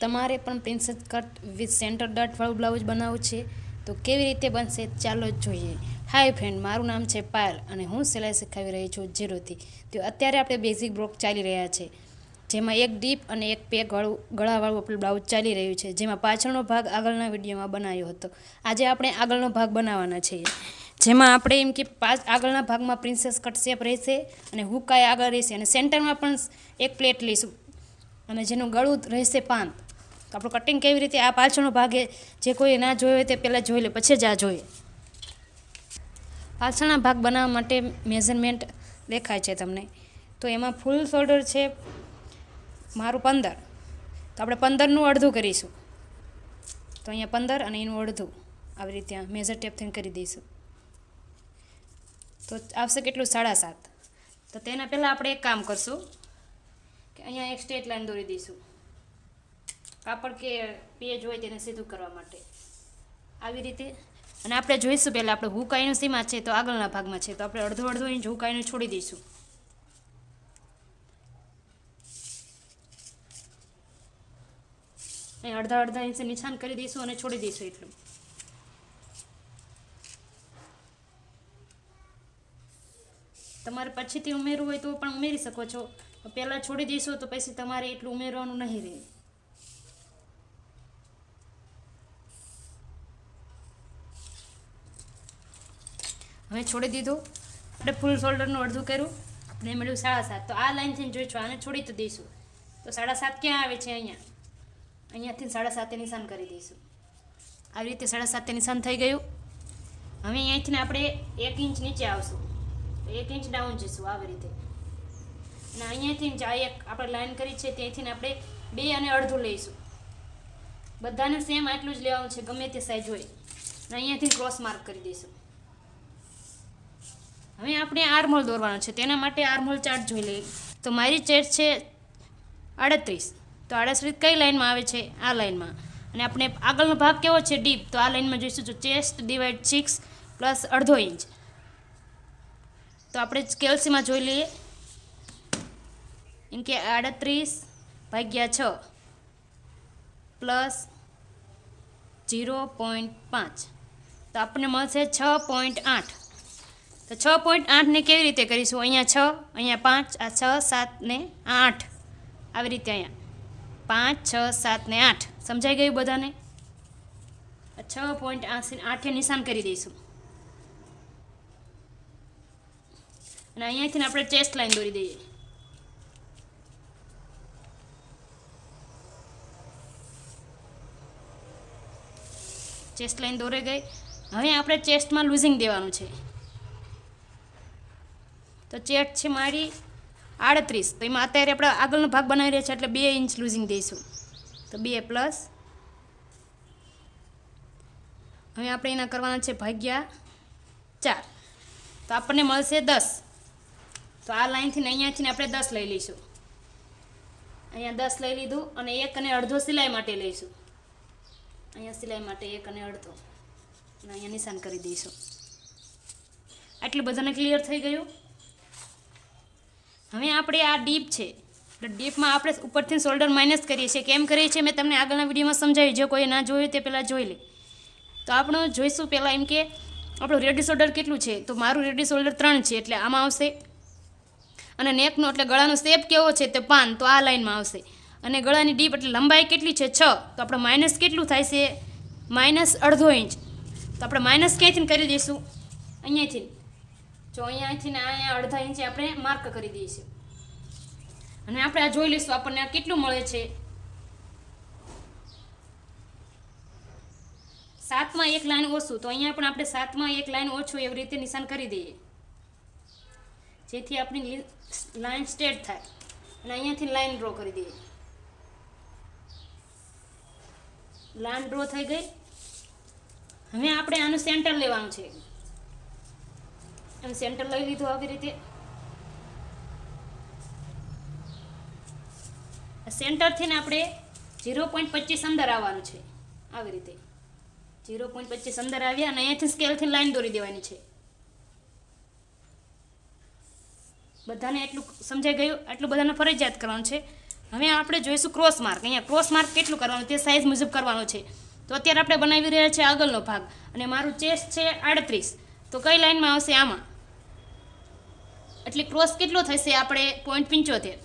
તમારે પણ princess cut with centre ડટવાળું બ્લાઉઝ બનાવવું છે તો કેવી રીતે બનશે ચાલો જોઈએ. હાય ફ્રેન્ડ, મારું નામ છે પાયલ અને હું સિલાઈ શીખવી રહી છું ઝીરોથી. તો અત્યારે આપણે બેઝિક બ્લોક ચાલી રહ્યા છે, જેમાં એક ડીપ અને એક પેકવાળું ગળાવાળું આપણું બ્લાઉઝ ચાલી રહ્યું છે, જેમાં પાછળનો ભાગ આગળના વિડીયોમાં બનાવ્યો હતો. આજે આપણે આગળનો ભાગ બનાવવાના છીએ, જેમાં આપણે એમ કે આગળના ભાગમાં પ્રિન્સેસ કટ શેપ રહેશે અને હુકાય આગળ રહેશે અને સેન્ટરમાં પણ એક પ્લેટ લઈશું અને જેનું ગળું રહેશે પાન. તો આપણું કટિંગ કેવી રીતે, આ પાછળનો ભાગ જે કોઈ ના જોયો હોય તે પહેલાં જોઈ લે, પછી જ આ જોઈએ. પાછળના ભાગ બનાવવા માટે મેઝરમેન્ટ દેખાય છે તમને. તો એમાં ફૂલ શોલ્ડર છે મારું 15, તો આપણે 15નું અડધું કરીશું. તો અહીંયા 15 અને એનું અડધું આવી રીતે મેઝર ટેપથી કરી દઈશું. તો આવશે કેટલું? 7.5. તો તેના પહેલાં આપણે એક કામ કરશું કે અહીંયા એક સ્ટ્રેટ લાઈન દોરી દઈશું, કાપડ કે પેજ હોય તેને સીધું કરવા માટે આવી રીતે. અને આપણે જોઈશું પહેલાં આપણે હુકાઈનું સીમા છે તો આગળના ભાગમાં છે, તો આપણે અડધો ઇંચ હુકાઈનું છોડી દઈશું. અહીં અડધા ઇંચ નિશાન કરી દઈશું અને છોડી દઈશું એટલું. તમારે પછીથી ઉમેરવું હોય તો પણ ઉમેરી શકો છો, પહેલાં છોડી દઈશું તો પછી તમારે એટલું ઉમેરવાનું નહીં રહે. હવે છોડી દીધું. આપણે ફૂલ શોલ્ડરનું અડધું કર્યું, આપણે મળ્યું 7.5. તો આ લાઈનથી જોઈશું, આને છોડી તો દઈશું. તો 7.5 ક્યાં આવે છે? અહીંયાથી 7.5 નિશાન કરી દઈશું. આવી રીતે 7.5 નિશાન થઈ ગયું. હવે અહીંયાથી આપણે 1 ઇંચ નીચે આવશું, 1 ઇંચ ડાઉન જઈશું આવી રીતે. અને અહીંયાથી આ એક આપણે લાઈન કરી છે ત્યાંથી આપણે 2 અને અડધું લઈશું. બધાને સેમ આટલું જ લેવાનું છે, ગમે તે સાઈઝ હોય. અને અહીંયાથી ક્રોસ માર્ક કરી દઈશું. હવે આપણે આર્મહોલ દોરવાનો છે, તેના માટે આર્મહોલ ચાર્ટ જોઈ લઈએ. તો મારી ચેસ્ટ છે 38. તો 38 કઈ લાઈનમાં આવે છે? આ લાઈનમાં. અને આપણે આગળનો ભાગ કેવો છે? ડીપ. તો આ લાઈનમાં જોઈશું તો ચેસ્ટ ડિવાઈડ 6 પ્લસ અડધો ઇંચ. તો આપણે કેલ્સીમાં જોઈ લઈએ એમ કે 38/6 પ્લસ 0.5, તો આપણને મળશે 6.8. તો 6.8 ને કેવી રીતે કરીશું? અહીંયા 6, અહીંયા 5, આ 6, 7 ને આ 8 આવી રીતે. અહીંયા 5, 6, 7 ને 8. સમજાઈ ગયું બધાને? 6.8 નિશાન કરી દઈશું. અને અહીંયાથી આપણે ચેસ્ટ લાઈન દોરી દઈએ. ચેસ્ટ લાઈન દોરાઈ ગઈ. હવે આપણે ચેસ્ટમાં લૂઝિંગ દેવાનું છે. તો ચેસ્ટ છે મારી 38. તો એમાં અત્યારે આપણે આગળનો ભાગ બનાવી રહ્યા છે એટલે 2 ઇંચ લૂઝિંગ દઈશું. તો 2 પ્લસ, હવે આપણે એના કરવાના છે ભાગ્યા 4. તો આપણને મળશે 10. તો આ લાઈનથી અહીંયાથી આપણે 10 લઈ લઈશું. અહીંયા 10 લઈ લીધું અને 1 અને અડધો સિલાઈ માટે લઈશું. અહીંયા સિલાઈ માટે 1 અને અડધો અને અહીંયા નિશાન કરી દઈશું. આટલું બધાને ક્લિયર થઈ ગયું. હવે આપણે આ ડીપ છે, ડીપમાં આપણે ઉપરથી શોલ્ડર માઇનસ કરીએ છીએ. કેમ કરીએ છીએ મેં તમને આગળના વિડીયોમાં સમજાવ્યું, જો કોઈ ના જોયું તે પહેલાં જોઈ લે. તો આપણે જોઈશું પહેલાં એમ કે આપણું રેડી શોલ્ડર કેટલું છે. તો મારું રેડી શોલ્ડર 3 છે એટલે આમાં આવશે. અને નેકનો એટલે ગળાનો શેપ કેવો છે તે 5, તો આ લાઈનમાં આવશે. અને ગળાની ડીપ એટલે લંબાઈ કેટલી છે? 6. તો આપણે માઇનસ કેટલું થાય છે? -અડધો ઇંચ. તો આપણે માઇનસ ક્યાંયથી કરી દઈશું? અહીંયાથી. જો અહીંયાથી ને અહીંયા અડધા ઇંચે આપણે માર્ક કરી દઈશું. અને આપણે આ જોઈ લઈશું આપણને આ કેટલું મળે છે. 7માં 1 લાઈન ઓછું, તો અહીંયા પણ આપણે 7માં 1 લાઈન ઓછું એવી રીતે નિશાન કરી દઈએ, જેથી આપણી લાઈન સ્ટ્રેટ થાય. અને અહીંયાથી લાઈન ડ્રો કરી દઈએ. લાઈન ડ્રો થઈ ગઈ. હવે આપણે આનું સેન્ટર લેવાનું છે. અને સેન્ટર લઈ લીધું આવી રીતે. સેન્ટરથી ને આપણે 0.25 અંદર આવવાનું છે આવી રીતે. 0.25 અંદર આવ્યા અને અહીંયાથી સ્કેલથી લાઈન દોરી દેવાની છે. બધાને એટલું સમજાઈ ગયું? આટલું બધાને ફરજિયાત કરવાનું છે. હવે આપણે જોઈશું ક્રોસ માર્ક. અહીંયા ક્રોસ માર્ક કેટલું કરવાનું તે સાઇઝ મુજબ કરવાનું છે. તો અત્યારે આપણે બનાવી રહ્યા છીએ આગળનો ભાગ અને મારું ચેસ્ટ છે 38, તો કઈ લાઇનમાં આવશે? આમાં. એટલે ક્રોસ કેટલો થશે આપણે 0.75.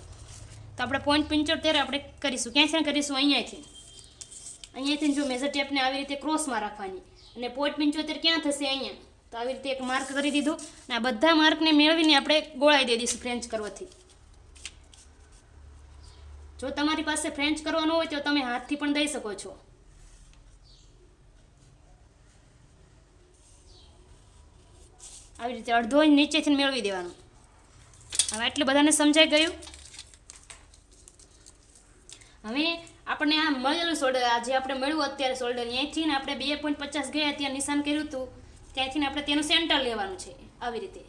તો આપણે 0.75 આપણે કરીશું. ક્યાંથી કરીશું? અહીંયાથી જો મેજર ટેપને આવી રીતે ક્રોસમાં રાખવાની અને 0.75 ક્યાં થશે? અહીંયા. તો આવી રીતે એક માર્ક કરી દીધું અને આ બધા માર્કને મેળવીને આપણે ગોળાઈ દઈ દઈશું ફ્રેન્ચ કરવાથી. જો તમારી પાસે ફ્રેન્ચ કરવાનો હોય તો તમે હાથથી પણ દઈ શકો છો. આવી રીતે અડધો ઇંચ નીચેથી મેળવી દેવાનું. હવે આટલું બધાને સમજાઈ ગયું. હવે આપણને આ મળેલું શોલ્ડર, આ જે આપણે મળ્યું અત્યારે શોલ્ડર, અહીંયાથી ને આપણે 2.50 ગયા ત્યાં નિશાન કર્યું હતું, ત્યાંથી આપણે તેનું સેન્ટર લેવાનું છે. આવી રીતે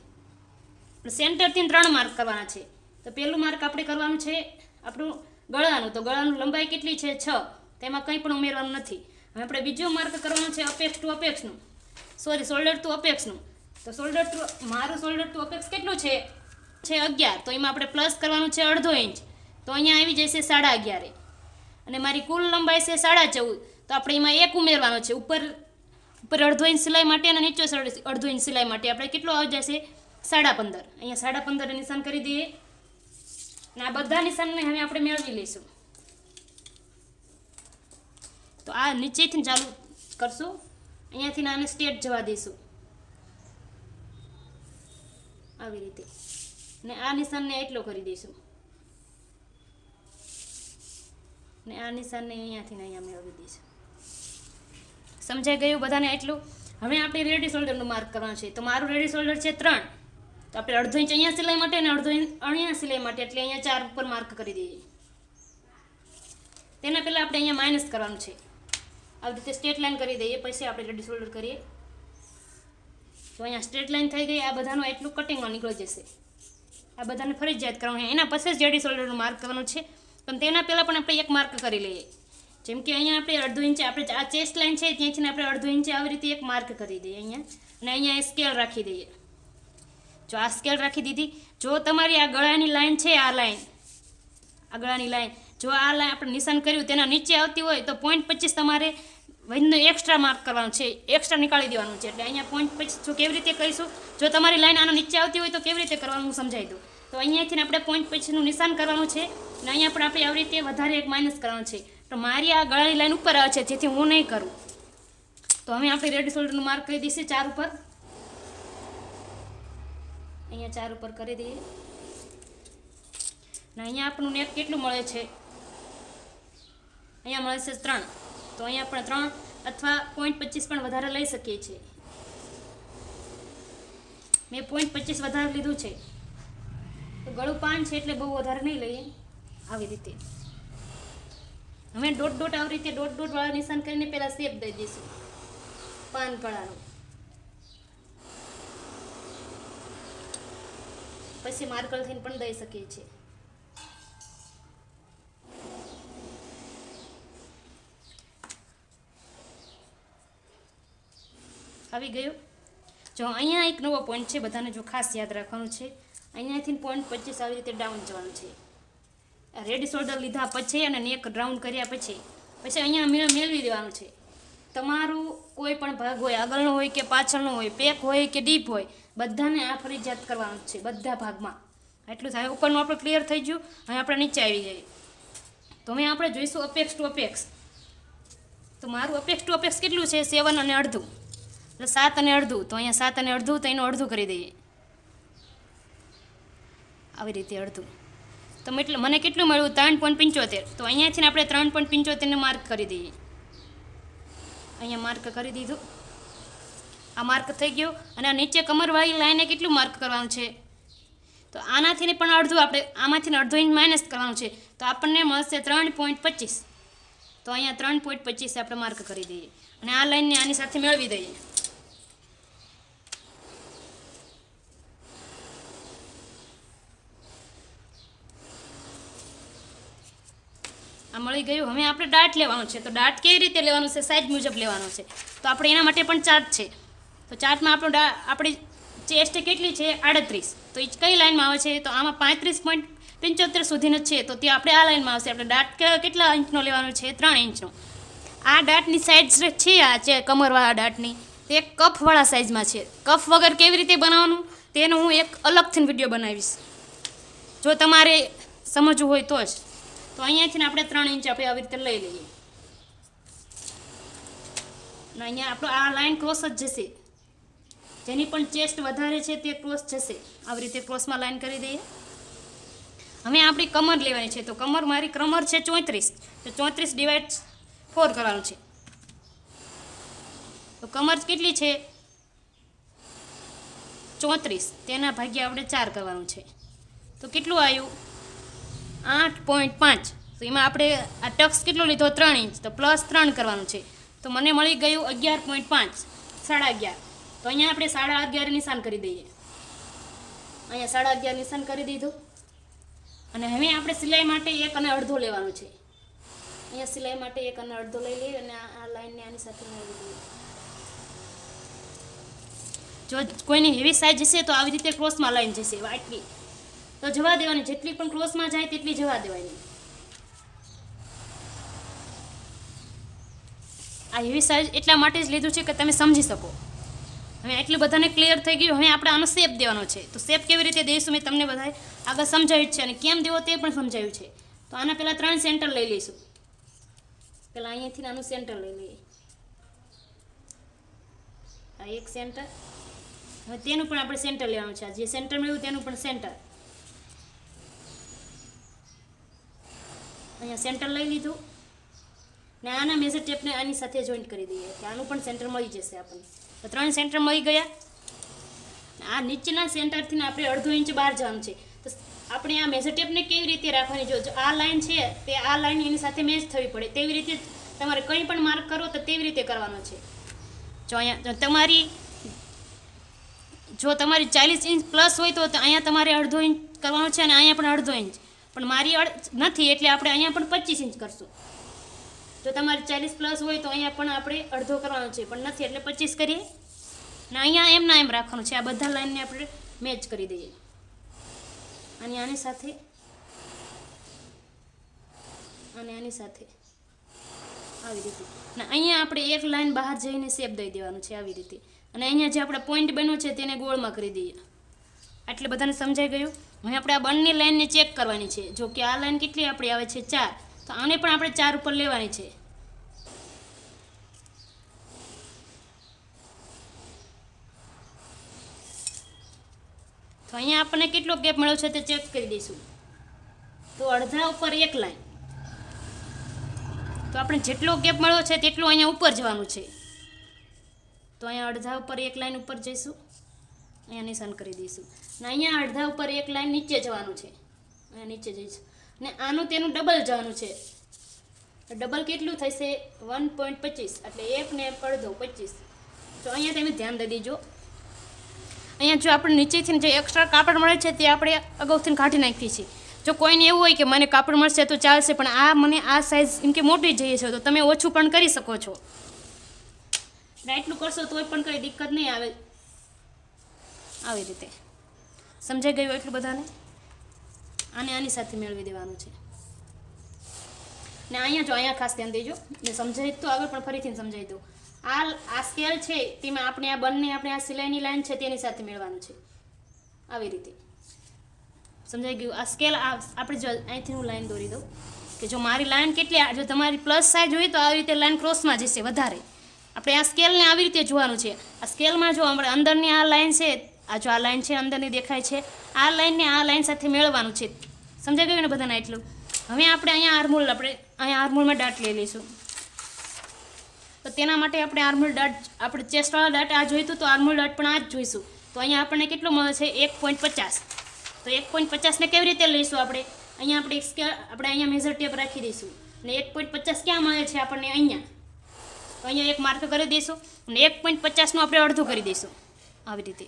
સેન્ટરથી 3 માર્ક કરવાના છે. તો પહેલું માર્ક આપણે કરવાનું છે આપણું ગળાનું. તો ગળાનું લંબાઈ કેટલી છે? 6. તેમાં કંઈ પણ ઉમેરવાનું નથી. હવે આપણે બીજું માર્ક કરવાનું છે અપેક્ષ ટુ અપેક્ષનું, શોલ્ડર ટુ અપેક્ષનું. તો મારું શોલ્ડર ટુ અપેક્ષ કેટલું છે? 11. તો એમાં આપણે પ્લસ કરવાનું છે અડધો ઇંચ. તો અહીંયા આવી જશે 11.5. અને મારી કુલ લંબાઈ છે 14.5. તો આપણે એમાં 1 ઉમેરવાનો છે. ઉપર અડધો ઇંચ સિલાઈ માટે અને નીચે અડધો ઇંચ સિલાઈ માટે આપણે કેટલો આવી જશે? 15.5. અહીંયા 15.5 નિશાન કરી દઈએ અને આ બધા નિશાનને હવે આપણે મેળવી લઈશું. તો આ નીચેથી ચાલુ કરશું, અહીંયાથી આને સ્ટ્રેટ જવા દઈશું આવી રીતે, ને આ નિશાનને એટલો કરી દઈશું ને આ નિશાનને અહીંયાથી અહીંયા મેળવી દઈશું. સમજાઈ ગયું બધાને એટલું? હવે આપણે રેડી શોલ્ડરનું માર્ક કરવાનું છે. તો મારું રેડી શોલ્ડર છે 3. તો આપણે અડધો ઇંચ અહીંયા સિલાઈ માટે અને અડધો ઇંચ અહીંયા સિલાઈ માટે, એટલે અહીંયા 4 ઉપર માર્ક કરી દઈએ. તેના પહેલાં આપણે અહીંયા માઇનસ કરવાનું છે. આવી રીતે સ્ટ્રેટ લાઈન કરી દઈએ, પછી આપણે રેડી શોલ્ડર કરીએ. તો અહીંયા સ્ટ્રેટ લાઈન થઈ ગઈ. આ બધાનું એટલું કટિંગમાં નીકળી જશે. આ બધાને ફરજિયાત કરવાનું. એના પછી જ રેડી શોલ્ડરનું માર્ક કરવાનું છે. પણ તેના પહેલાં પણ આપણે એક માર્ક કરી લઈએ. જેમ કે અહીંયા આપણે અડધો ઇંચ, આપણે આ ચેસ્ટ લાઈન છે ત્યાંથી આપણે અડધો ઇંચ આવી રીતે એક માર્ક કરી દઈએ અહીંયા, અને અહીંયા સ્કેલ રાખી દઈએ. જો આ સ્કેલ રાખી દીધી. જો તમારી આ ગળાની લાઈન છે, આ ગળાની લાઈન, જો આ લાઈન આપણે નિશાન કર્યું તેના નીચે આવતી હોય તો 0.25 તમારે વધીને એક્સ્ટ્રા માર્ક કરવાનું છે, એક્સ્ટ્રા નીકાળી દેવાનું છે. એટલે અહીંયા 0.25 જો કેવી રીતે કરીશું, જો તમારી લાઈન આના નીચે આવતી હોય તો કેવી રીતે કરવાનું હું સમજાવી દઉં. તો અહીંયાથી આપણે 0.25નું નિશાન કરવાનું છે અને અહીંયા પણ આપણે આવી રીતે વધારે એક માઇનસ કરવાનું છે. તો મારી આ ગળાની લાઈન ઉપર આવે છે, જેથી હું નહીં કરું. તો હવે આપણે રેડી શોલ્ડરનું માર્ક કરી દઈશું 4 ઉપર. અહીંયા 4 ઉપર કરી દઈએ. ને અહીંયા આપણું નેક કેટલું મળે છે? અહીંયા મળે છે 3. તો અહીંયા આપણે 3 અથવા 0.25 પણ વધારે લઈ શકીએ છીએ. મેં 0.25 વધારે લીધું છે. તો ગળું 5 છે એટલે બહુ વધારે નહીં લઈએ. આવી રીતે અમે ડોટ આવી રીતે ડોટ વાળા નિશાન કરીને પહેલાં શેપ દઈ દઈશું પાન ગળાનો. પછી માર્કરથી પણ દઈ શકીએ છીએ. આવી ગયું. જો અહીંયા એક નવો પોઈન્ટ છે, બધાને જો ખાસ યાદ રાખવાનું છે. અહીંયાથી 0.25 આવી રીતે ડાઉન જવાનું છે. રેડી શોલ્ડર લીધા પછી અને નેક રાઉન્ડ કર્યા પછી અહીંયા મેળવી દેવાનું છે. તમારું કોઈ પણ ભાગ હોય, આગળનો હોય કે પાછળનો હોય, પેક હોય કે ડીપ હોય, બધાને આ ફરજિયાત કરવાનું છે, બધા ભાગમાં. એટલું થાય. ઉપરનું આપણે ક્લિયર થઈ ગયું. હવે આપણે નીચે આવી જઈએ. તો હવે આપણે જોઈશું અપેક્ષ ટુ અપેક્ષ. તો મારું અપેક્ષ ટુ અપેક્ષ કેટલું છે? 7 અને અડધું, એટલે 7 અને અડધું. તો અહીંયા 7 અને અડધું, તો એનું અડધું કરી દઈએ આવી રીતે અડધું. તો એટલે મને કેટલું મળ્યું? 3.75. તો અહીંયાથી આપણે 3.75ને માર્ક કરી દઈએ. અહીંયા માર્ક કરી દીધું. આ માર્ક થઈ ગયું. અને આ નીચે કમરવાળી લાઈને કેટલું માર્ક કરવાનું છે? તો આનાથી પણ અડધું, આપણે આમાંથી અડધો ઇંચ માઇનસ કરવાનું છે. તો આપણને મળશે 3.25. તો અહીંયા 3.25 આપણે માર્ક કરી દઈએ અને આ લાઈનને આની સાથે મેળવી દઈએ. આ મળી ગયું. હવે આપણે ડાટ લેવાનું છે. તો ડાટ કેવી રીતે લેવાનું છે? સાઇઝ મુજબ લેવાનું છે. તો આપણે એના માટે પણ ચાર્ટ છે. તો ચાર્ટમાં આપણી ચેસ્ટ કેટલી છે? 38. તો એ કઈ લાઈનમાં આવે છે? તો આમાં 35 75 સુધીનો છે, તો ત્યાં આપણે આ લાઈનમાં આવશે. આપણે દાંત કેટલા ઇંચનો લેવાનો છે? 3 ઇંચનો. આ દાંતની સાઇઝ છે, આ છે કમરવાળા દાંતની, તે કફવાળા સાઇઝમાં છે. કફ વગર કેવી રીતે બનાવવાનું તેનો હું એક અલગથી વિડીયો બનાવીશ, જો તમારે સમજવું હોય તો જ. તો અહીંયાથી આપણે 3 ઇંચ આપણે આવી રીતે લઈ લઈએ, અને અહીંયા આપણો આ લાઈન ક્રોસ જ જશે. જેની પણ ચેસ્ટ વધારે છે તે ક્રોસ જશે. આવી રીતે ક્રોસમાં લાઈન કરી દઈએ. હવે આપણી કમર લેવાની છે, તો મારી કમર છે 34, તો 34 ડિવાઇડ 4 કરવાનું છે. તો કમર કેટલી છે? 34, તેના ભાગ્યા આપણે 4 કરવાનું છે. તો કેટલું આવ્યું? 8.5. તો એમાં આપણે આ ટક્સ કેટલો લીધો? 3 ઇંચ, તો પ્લસ 3 કરવાનું છે. તો મને મળી ગયું 11.5, 11.5. તો અહીંયા આપણે 11.5 નિશાન કરી દઈએ. અહીંયા 11.5 નિશાન કરી દીધું. અને હવે આપણે સિલાઈ માટે 1.5 લેવાનું છે. અહીંયા સિલાઈ માટે 1.5 લઈ લઈએ અને આ લાઈનને આની સાથે મેળવી દઈએ. જો કોઈની હેવી સાઇઝ હશે તો આવી રીતે ક્રોસમાં લાઈન જશે, આટલી તો જવા દેવાની. જેટલી પણ ક્રોસમાં જાય તેટલી જવા દેવાની. આ હેવી સાઇઝ એટલા માટે જ લીધું છે કે તમે સમજી શકો. હવે એટલું બધાને ક્લિયર થઈ ગયું. હવે આપણે આનો શેપ દેવાનો છે. તો શેપ કેવી રીતે દઈશું મેં તમને બધાએ આગળ સમજાવ્યું છે, અને કેમ દેવો તે પણ સમજાવ્યું છે. તો આના પહેલાં 3 સેન્ટર લઈ લઈશું. પહેલાં અહીંયાથી આનું સેન્ટર લઈ લઈએ. આ એક સેન્ટર. હવે તેનું પણ આપણે સેન્ટર લેવાનું છે. જે સેન્ટર મળ્યું તેનું પણ સેન્ટર. અહીંયા સેન્ટર લઈ લીધું ને આના મેજર ટેપને આની સાથે જોઈન્ટ કરી દઈએ કે આનું પણ સેન્ટર મળી જશે આપણને. તો 3 સેન્ટર મળી ગયા. આ નીચેના સેન્ટરથી આપણે 1/2 ઇંચ બહાર જવાનું છે. તો આપણે આ મેજર ટેપને કેવી રીતે રાખવાની? જો આ લાઈન છે તે આ લાઈન એની સાથે મેચ થવી પડે. તેવી રીતે તમારે કંઈ પણ માર્ક કરો તો તેવી રીતે કરવાનો છે. જો અહીંયા જો તમારી 40 ઇંચ પ્લસ હોય તો અહીંયા તમારે 1/2 ઇંચ કરવાનું છે, અને અહીંયા પણ 1/2 ઇંચ. પણ મારી નથી એટલે આપણે અહીંયા પણ 25 ઇંચ કરશું. જો તમારે 40 પ્લસ હોય તો અહીંયા પણ આપણે 1/2 કરવાનો છે, પણ નથી એટલે 25 કરીએ. ને અહીંયા એમના એમ રાખવાનું છે. આ બધા લાઈનને આપણે મેચ કરી દઈએ. અને આની સાથે અને આની સાથે આવી રીતે. અને અહીંયા આપણે એક લાઈન બહાર જઈને શેપ દઈ દેવાનું છે આવી રીતે. અને અહીંયા જે આપણે પોઈન્ટ બન્યો છે તેને ગોળમાં કરી દઈએ. એટલે બધાને સમજાઈ ગયું. હવે આપણે આ બંને લાઈનને ચેક કરવાની છે. જો કે આ લાઈન કેટલી આપણી આવે છે? 4. તો આને પણ આપણે 4 ઉપર લેવાની છે. તો અહીંયા આપણને કેટલો ગેપ મળ્યો છે તે ચેક કરી દઈશું. તો અડધા ઉપર એક લાઈન. તો આપણે જેટલો ગેપ મળ્યો છે તેટલું અહીંયા ઉપર જવાનું છે. તો અહીંયા અડધા ઉપર એક લાઈન ઉપર જઈશું. અહીંયા નિશાન કરી દઈશું. ને અહીંયા અડધા ઉપર એક લાઈન નીચે જવાનું છે. અહીંયા નીચે જઈશું. ને આનું તેનું ડબલ જવાનું છે. ડબલ કેટલું થશે? 1.25. એટલે 1 ને 1/2 25. તો અહીંયા તમે ધ્યાન દઈ દેજો. અહીંયા જો આપણે નીચેથી જે એક્સ્ટ્રા કાપડ મળે છે તે આપણે અગાઉથી કાઢી નાખીએ છીએ. જો કોઈને એવું હોય કે મને કાપડ મળશે તો ચાલશે, પણ આ મને આ સાઇઝ એમ કે મોટી જઈએ છે, તો તમે ઓછું પણ કરી શકો છો. એટલું કરશો તોય પણ કંઈ દિક્કત નહીં આવે. આવી રીતે સમજાઈ ગયું એટલું બધાને? આને આની સાથે મેળવી દેવાનું છે. ને અહીંયા જો અહીંયા ખાસ ધ્યાન દેજો. ને સમજાવી તો આગળ પણ ફરીથી સમજાવી દઉં. આ સ્કેલ છે તેમાં આપણે આ બંને આપણે આ સિલાઈની લાઈન છે તેની સાથે મેળવાનું છે. આવી રીતે સમજાઈ ગયું? આ સ્કેલ આપણે જો અહીંથી હું લાઈન દોરી દઉં કે જો મારી લાઈન કેટલી, જો તમારી પ્લસ સાઈઝ હોય તો આવી રીતે લાઈન ક્રોસમાં જશે વધારે. આપણે આ સ્કેલને આવી રીતે જોવાનું છે. આ સ્કેલમાં જો આપણે અંદરની આ લાઈન છે, આ જો આ લાઈન છે અંદરની દેખાય છે, આ લાઈનને આ લાઈન સાથે મેળવવાનું છે. સમજાઈ ગયું ને બધાને એટલું? હવે આપણે અહીંયા આર્મહોલમાં ડાટ લઈ લઈશું. તો તેના માટે આપણે આર્મહોલ ડાટ, આપણે ચેસ્ટવાળા ડાટ આ જોઈતું તો આર્મહોલ ડાટ પણ આ જ જોઈશું. તો અહીંયા આપણને કેટલો મળે છે? 1.50. તો 1.50 ને કેવી રીતે લઈશું? આપણે અહીંયા મેઝર ટેપ રાખી દઈશું. અને 1.50 ક્યાં મળે છે આપણને? અહીંયા. તો અહીંયા એક માર્ક કરી દઈશું અને 1.50નું આપણે અડધું કરી દઈશું આવી રીતે.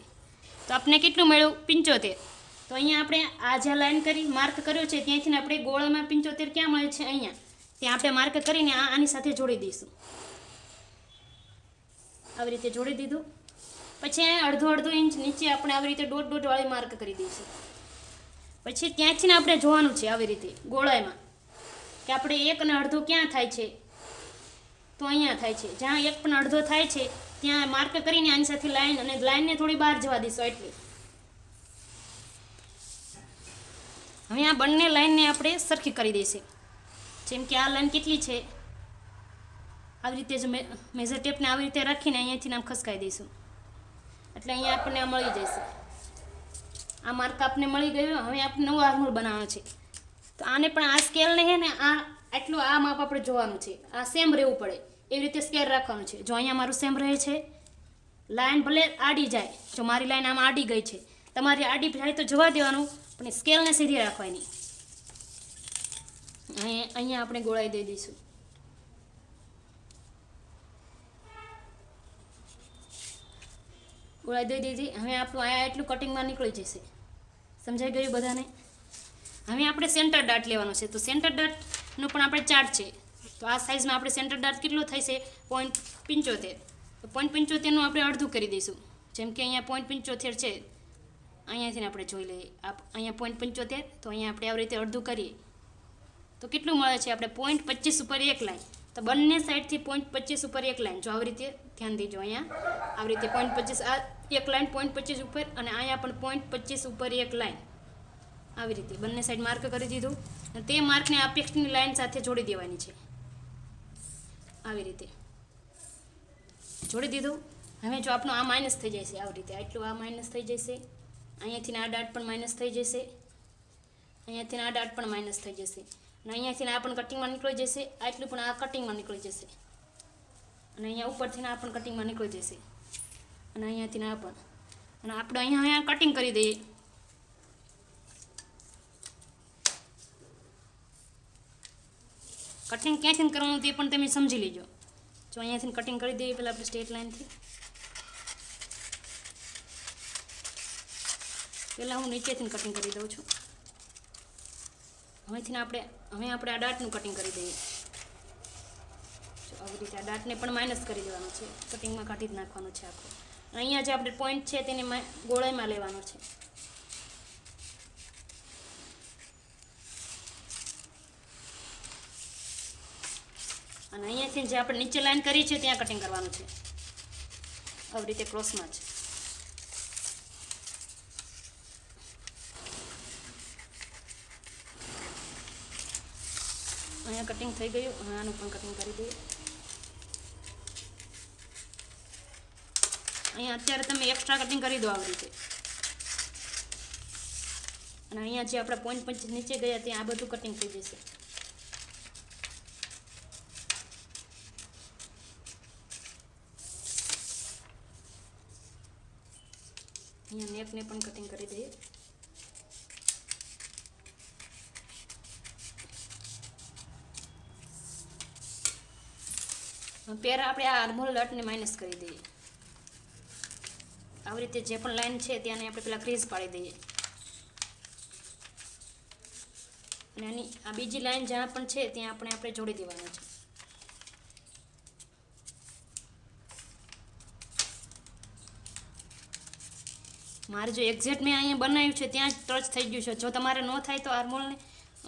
તો આપણે કેટલું મળ્યું? 75. તો અહીંયા આપણે આ જ્યાં લાઈન કરી માર્ક કર્યો છે ત્યાંથી આપણે ગોળામાં 75 ક્યાં મળે છે? અહીંયા. ત્યાં આપણે માર્ક કરીને આની સાથે જોડી દઈશું. આવી રીતે જોડી દીધું. પછી અડધો ઇંચ નીચે આપણે આવી રીતે ડોટ વાળી માર્ક કરી દઈશું. પછી ત્યાંથી ને આપણે જોવાનું છે આવી રીતે ગોળાઈમાં કે આપણે 1 અને અડધો ક્યાં થાય છે, તો અહીંયા થાય છે. જ્યાં 1 પણ અડધો થાય છે ત્યાં માર્ક કરીને આની સાથે લાઈન, અને લાઈનને થોડી બહાર જવા દઈશું એટલે. હવે આ બંને લાઈનને આપણે સરખી કરી દઈશું. જેમ કે આ લાઈન કેટલી છે, આવી રીતે જ મેજર ટેપને આવી રીતે રાખીને અહીંયાથી આમ ખસકાઈ દઈશું એટલે અહીંયા આપણને આ મળી જશે. આ માર્ક આપને મળી ગયો. હવે આપણે નવો આર્મહોલ બનાવવાનો છે, તો આને પણ આ સ્કેલને છે ને આ એટલું આ માપ આપણે જોવાનું છે. આ સેમ રહેવું પડે એવી રીતે સ્કેલ રાખવાનું છે. જો અહીંયા મારું સેમ રહે છે, લાઈન ભલે આડી જાય, જો મારી લાઈન આમાં આડી ગઈ છે, તમારી આડી જાય તો જવા દેવાનું, પણ સ્કેલને સીધી રાખવાની. અહીંયા આપણે ગોળાઈ દઈ દઈશું. ગોળાઈ દઈ દીધી. હવે આપણું અહીંયા એટલું કટિંગમાં નીકળી જશે. સમજાઈ ગયું બધાને? હવે આપણે સેન્ટર ડાટ લેવાનો છે, તો સેન્ટર ડાટનો પણ આપણે ચાર્ટ છે. તો આ સાઇઝમાં આપણે સેન્ટર ડાટ કેટલો થાય છે 0.75. તો 0.75નું આપણે અડધું કરી દઈશું. જેમ કે અહીંયા 0.75 છે, અહીંયાથી આપણે જોઈ લઈએ. અહીંયા 0.75, તો અહીંયા આપણે આવી રીતે અડધું કરીએ તો કેટલું મળે છે આપણે 0.25 ઉપર એક લાઈન. તો બંને સાઈડથી 0.25 ઉપર એક લાઈન. જો આવી રીતે ધ્યાન દેજો, અહીંયા આવી રીતે 0.25 આ એક લાઈન 0.25 ઉપર, અને અહીંયા પણ 0.25 ઉપર એક લાઈન. આવી રીતે બંને સાઈડ માર્ક કરી દીધું, અને તે માર્કને આ ટેક્સ્ટની લાઈન સાથે જોડી દેવાની છે. આવી રીતે જોડી દીધું. હવે જો આપણું આ માઇનસ થઈ જશે, આવી રીતે આટલું આ માઇનસ થઈ જશે, અહીંયાથી આ ડાટ પણ માઇનસ થઈ જશે, અહીંયાથી આ ડાટ પણ માઇનસ થઈ જશે, અને અહીંયાથી આ પણ કટિંગમાં નીકળી જશે, આટલું પણ આ કટિંગમાં નીકળી જશે, અને અહીંયા ઉપરથી આ પણ કટિંગમાં નીકળી જશે, અને અહીંયાથી આ પણ. અને આપણે અહીંયા કટિંગ કરી દઈએ. કટિંગ ક્યાંથી કરવાનું તે પણ તમે સમજી લેજો. જો અહીંયાથી કટિંગ કરી દઈએ પહેલાં આપણે સ્ટ્રેટ લાઇનથી. પહેલાં હું નીચેથી કટિંગ કરી દઉં છું. હવે આપણે આ ડાટનું કટિંગ કરી દઈએ. આવી રીતે આ ડાટને પણ માઇનસ કરી દેવાનું છે, કટિંગમાં કાઢી જ નાખવાનું છે આખું. અહીંયા જે આપણે પોઈન્ટ છે તેને ગોળાઈમાં લેવાનો છે. અને અહીંયાથી જે આપણે નીચે લાઈન કરી છે ત્યાં કટિંગ કરવાનું છે, આવી રીતે ક્રોસમાં જ. અહીંયા કટિંગ થઈ ગયું. હવે આનું પણ કટિંગ કરી દઈએ. અહીંયા અત્યારે તમે એક્સ્ટ્રા કટિંગ કરી દો આવી રીતે. અને અહીંયા જે આપણા 0.25 નીચે ગયા ત્યાં આ બધું કટિંગ થઈ જશે. અહીંયા નેકને પણ કટિંગ કરી દઈએ. પહેલાં આપણે આ આર્મહોલ ડાટને માઇનસ કરી દઈએ. આવી રીતે જે પણ લાઈન છે ત્યાંને આપણે પેલા ક્રીઝ પાડી દઈએ. અને આની આ બીજી લાઈન જ્યાં પણ છે ત્યાં આપણે જોડી દેવાનું છે. મારે જો એક્ઝેક્ટ મેં અહીંયા બનાવ્યું છે ત્યાં જ ટચ થઈ ગયું છે. જો તમારે ન થાય તો આર્મહોલને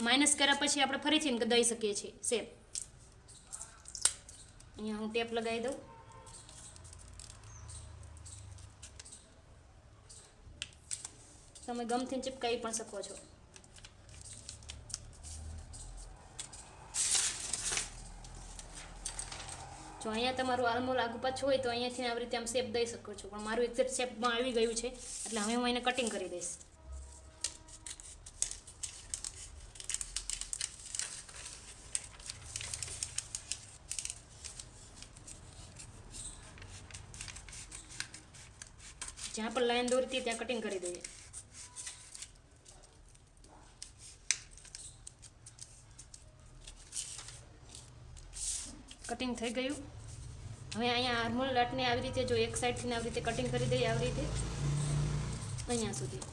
માઇનસ કર્યા પછી આપણે ફરીથી દઈ શકીએ છીએ શેપ. અહીંયા હું ટેપ લગાવી દઉં. તમે ગમથી ચિપકાવી પણ શકો છો. જો અહીંયા તમારું આર્મહોલ આગુ પાછું હોય તો અહીંયાથી આવી રીતે આમ શેપ દઈ શકો છો, પણ મારું એક્ઝેક્ટ શેપમાં આવી ગયું છે એટલે હવે હું એને કટિંગ કરી દઈશ. જ્યાં પણ લાઈન દોરતી ત્યાં કટિંગ કરી દઈએ. કટિંગ થઈ ગયું. હવે અહીંયા આર્મહોલ ડાટને આવી રીતે જો એક સાઈડથી આવી રીતે કટિંગ કરી દઈએ, આવી રીતે અહીંયા સુધી,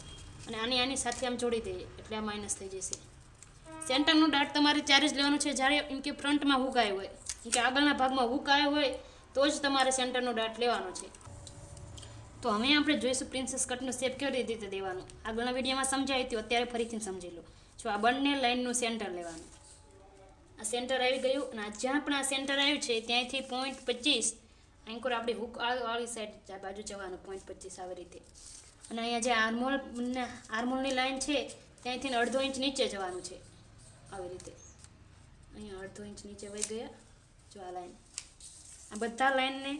અને આની સાથે આમ જોડી દઈએ એટલે આ માઇનસ થઈ જશે. સેન્ટરનું ડાટ તમારે ત્યારે જ લેવાનું છે જ્યારે એમ કે ફ્રન્ટમાં હુક આવ્યો હોય, કે આગળના ભાગમાં હુક આવ્યો હોય તો જ તમારે સેન્ટરનો ડાટ લેવાનો છે. તો હવે આપણે જોઈશું પ્રિન્સેસ કટનો શેપ કેવી રીતે દેવાનો. આગળના વિડીયોમાં સમજાવી હતું, અત્યારે ફરીથી સમજી લો. જો આ બંને લાઇનનું સેન્ટર લેવાનું. આ સેન્ટર આવી ગયું અને જ્યાં પણ આ સેન્ટર આવ્યું છે ત્યાંથી 0.25 એન્કર આપણી હુક વાળી સાઈડ બાજુ જવાનું, 0.25 આવી રીતે. અને અહીંયા જે આર્મોલની લાઈન છે ત્યાંથી 1/2 ઇંચ નીચે જવાનું છે આવી રીતે. અહીંયા 1/2 ઇંચ નીચે વહી ગયા. જો આ લાઈન, આ બધા લાઈનને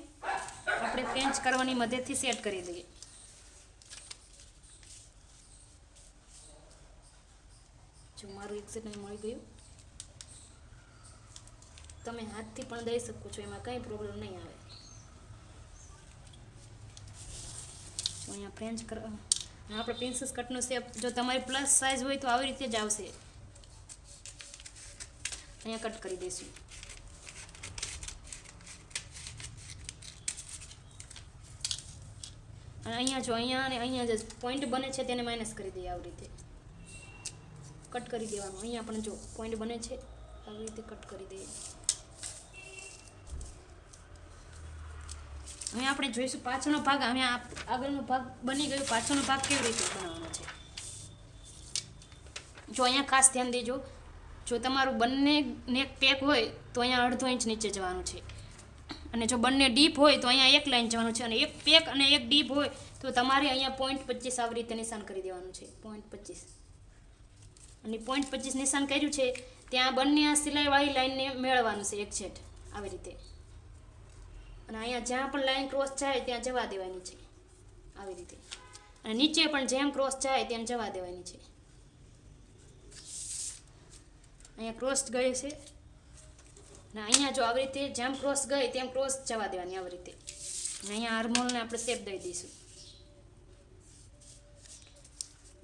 આપણે ફ્રેન્ચ કરવાની મદદથી સેટ કરી દઈએ. જો મારું એક્ઝેક્ટ અહીં મળી ગયું. તમે હાથથી પણ દઈ શકો છો, એમાં કંઈ પ્રોબ્લેમ નહીં આવે. જો અહીંયા ફ્રેન્ચ કરવા આપણે પ્રિન્સેસ કટનો શેપ જો તમારી પ્લસ સાઇઝ હોય તો આવી રીતે જ આવશે. અહીંયા કટ કરી દઈશું. અને અહીંયા જો અહીંયા અને અહીંયા જે પોઈન્ટ બને છે તેને માઇનસ કરી દઈએ. આવી રીતે કટ કરી દેવાનું. અહીંયા પણ જો પોઈન્ટ બને છે આવી રીતે કટ કરી દઈએ. હવે આપણે જોઈશું પાછળનો ભાગ. હવે આગળનો ભાગ બની ગયો, પાછળનો ભાગ કેવી રીતે બનાવવાનો છે. જો અહીંયા ખાસ ધ્યાન દેજો, જો તમારું બંને નેક પેક હોય તો અહીંયા 1/2 ઇંચ નીચે જવાનું છે. અને જો બંને ડીપ હોય તો અહીંયા એક લાઈન જવાનું છે. અને એક પેક અને એક ડીપ હોય તો તમારે અહીંયા 0.25 આવી રીતે નિશાન કરી દેવાનું છે. 0.25 અને 0.25 નિશાન કર્યું છે ત્યાં બંને આ સિલાઈવાળી લાઈનને મેળવવાનું છે એક્ઝેક્ટ આવી રીતે. અને અહીંયા જ્યાં પણ લાઈન ક્રોસ જાય ત્યાં જવા દેવાની છે આવી રીતે. અને નીચે પણ જેમ ક્રોસ જાય ત્યાં જવા દેવાની છે. અહીંયા ક્રોસ ગઈ છે અને અહીંયા જો આવી રીતે જેમ ક્રોસ ગઈ તેમ ક્રોસ જવા દેવાની આવી રીતે. અને અહીંયા આર્મહોલને આપણે શેપ દઈ દઈશું.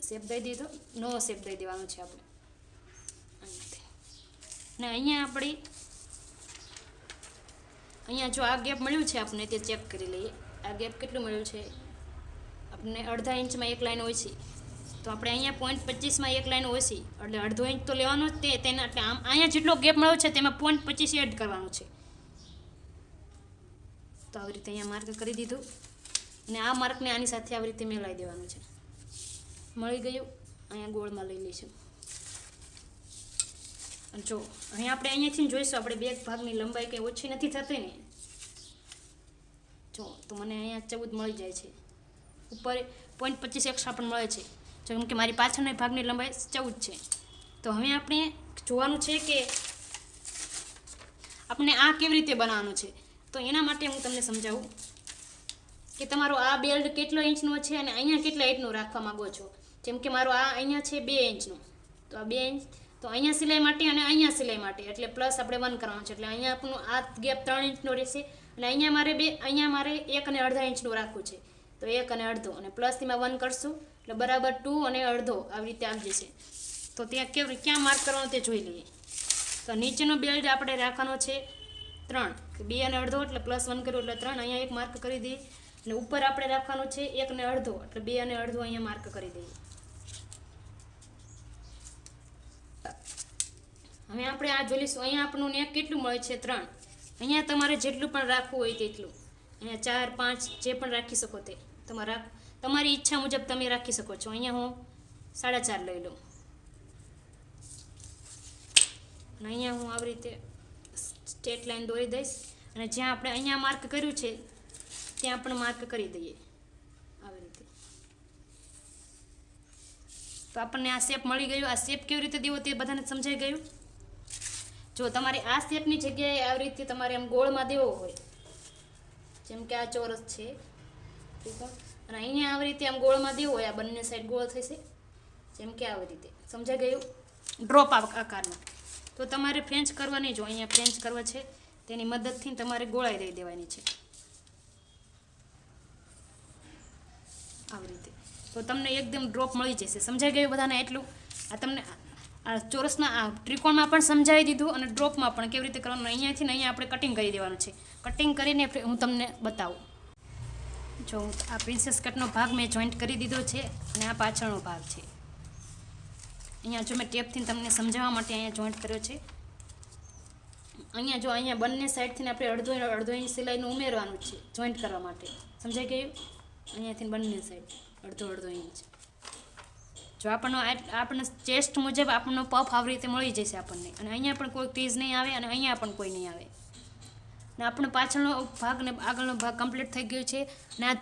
શેપ દઈ દીધો, નવો શેપ દઈ દેવાનો છે આપણે અહીંયાથી. ને અહીંયા જો આ ગેપ મળ્યું છે આપણે તે ચેક કરી લઈએ. આ ગેપ કેટલું મળ્યું છે આપણને? 1/2 ઇંચમાં એક લાઈન ઓછી. તો આપણે અહીંયા 0.25માં એક લાઈન ઓછી એટલે 1/2 ઇંચ તો લેવાનો જ તેના. એટલે આમ અહીંયા જેટલો ગેપ મળ્યો છે તેમાં 0.25 એડ કરવાનું છે. તો આવી રીતે અહીંયા માર્ક કરી દીધું અને આ માર્કને આની સાથે આવી રીતે મેળવી દેવાનું છે. મળી ગયું. અહીંયા ગોળમાં લઈ લઈશું. જો અહીં આપણે અહીંયાથી જોઈશું આપણે બે ભાગની લંબાઈ કંઈ ઓછી નથી થતી ને. જો તો મને અહીંયા 14 મળી જાય છે. ઉપર 0.25 એક્સ્ટ્રા પણ મળે છે. જેમ કે મારી પાછળના ભાગની લંબાઈ 14 છે. તો હવે આપણે જોવાનું છે કે આપણે આ કેવી રીતે બનાવવાનું છે. તો એના માટે હું તમને સમજાવું કે તમારો આ બેલ્ટ કેટલો ઇંચનો છે અને અહીંયા કેટલા ઇંચનો રાખવા માગો છો. જેમ કે મારો આ અહીંયા છે 2 ઇંચનો, તો આ 2 ઇંચ તો અહીંયા સિલાઈ માટે અને અહીંયા સિલાઈ માટે એટલે પ્લસ આપણે 1 કરવાનું છે. એટલે અહીંયા આપણું આ ગેપ 3 ઇંચનો રહેશે અને અહીંયા મારે 1 અને અડધા ઇંચનું રાખવું છે. તો 1 અને અડધો અને પ્લસથીમાં 1 કરશું એટલે બરાબર 2 અને અડધો આવી રીતે આવી જશે. તો ત્યાં ક્યાં માર્ક કરવાનું તે જોઈ લઈએ. તો નીચેનો બેલ્ટ આપણે રાખવાનો છે 3, 2 અને અડધો એટલે +1 કર્યું એટલે 3. અહીંયા એક માર્ક કરી દઈએ. અને ઉપર આપણે રાખવાનું છે 1 અને અડધો એટલે 2 અને અડધો અહીંયા માર્ક કરી દઈએ. હવે આપણે આ જોઈ લઈશું. અહીંયા આપણું નેક કેટલું મળે છે? 3. અહીંયા તમારે જેટલું પણ રાખવું હોય તેટલું, અહીંયા 4, 5 જે પણ રાખી શકો તે તમારી ઈચ્છા મુજબ તમે રાખી શકો છો. અહીંયા હું 4.5 લઈ લઉં અને અહીંયા હું આવી રીતે સ્ટ્રેટ લાઈન દોરી દઈશ. અને જ્યાં આપણે અહીંયા માર્ક કર્યું છે ત્યાં પણ માર્ક કરી દઈએ આવી રીતે. તો આપણને આ શેપ મળી ગયો. આ શેપ કેવી રીતે દેવો તે બધાને સમજાઈ ગયું. જો તમારે આ શેપની જગ્યાએ આવી રીતે તમારે આમ ગોળમાં દેવો હોય, જેમ કે આ ચોરસ છે અને અહીંયા આવી રીતે આમ ગોળમાં દેવો હોય, આ બંને સાઈડ ગોળ થશે જેમ કે આવી રીતે. સમજાઈ ગયું? ડ્રોપ આકારમાં. તો તમારે ફ્રેન્ચ કરવા નહીં. જો અહીંયા ફ્રેન્ચ કરવા છે તેની મદદથી તમારે ગોળાઈ દઈ દેવાની છે આવી રીતે. તો તમને એકદમ ડ્રોપ મળી જશે. સમજાઈ ગયું બધાને એટલું? આ તમને આ ચોરસના આ ત્રિકોણમાં પણ સમજાવી દીધું અને ડ્રોપમાં પણ કેવી રીતે કરવાનું. અહીંયાથી ને અહીંયા આપણે કટિંગ કરી દેવાનું છે. કટિંગ કરીને હું તમને બતાવું. જો આ પ્રિન્સેસ કટનો ભાગ મેં જોઈન્ટ કરી દીધો છે અને આ પાછળનો ભાગ છે. અહીંયા જો મેં ટેપથી તમને સમજાવવા માટે અહીંયા જોઈન્ટ કર્યો છે. અહીંયા બંને સાઈડથી આપણે અડધો ઇંચ સિલાઈનું ઉમેરવાનું છે જોઈન્ટ કરવા માટે. સમજાઈ ગયું? અહીંયાથી બંને સાઈડ અડધો અડધો ઇંચ. જો આપણને ચેસ્ટ મુજબ આપણનો પફ આવી રીતે મળી જશે આપણને. અને અહીંયા પણ કોઈ ક્રીઝ નહીં આવે અને અહીંયા પણ કોઈ નહીં આવે. ને આપણો પાછળનો ભાગ ને આગળનો ભાગ કમ્પ્લીટ થઈ ગયો છે. ને આ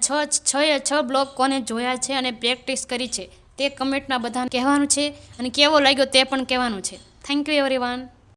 છ બ્લોગ કોને જોયા છે અને પ્રેક્ટિસ કરી છે તે કમેન્ટમાં બધાને કહેવાનું છે અને કેવો લાગ્યો તે પણ કહેવાનું છે. Thank you everyone.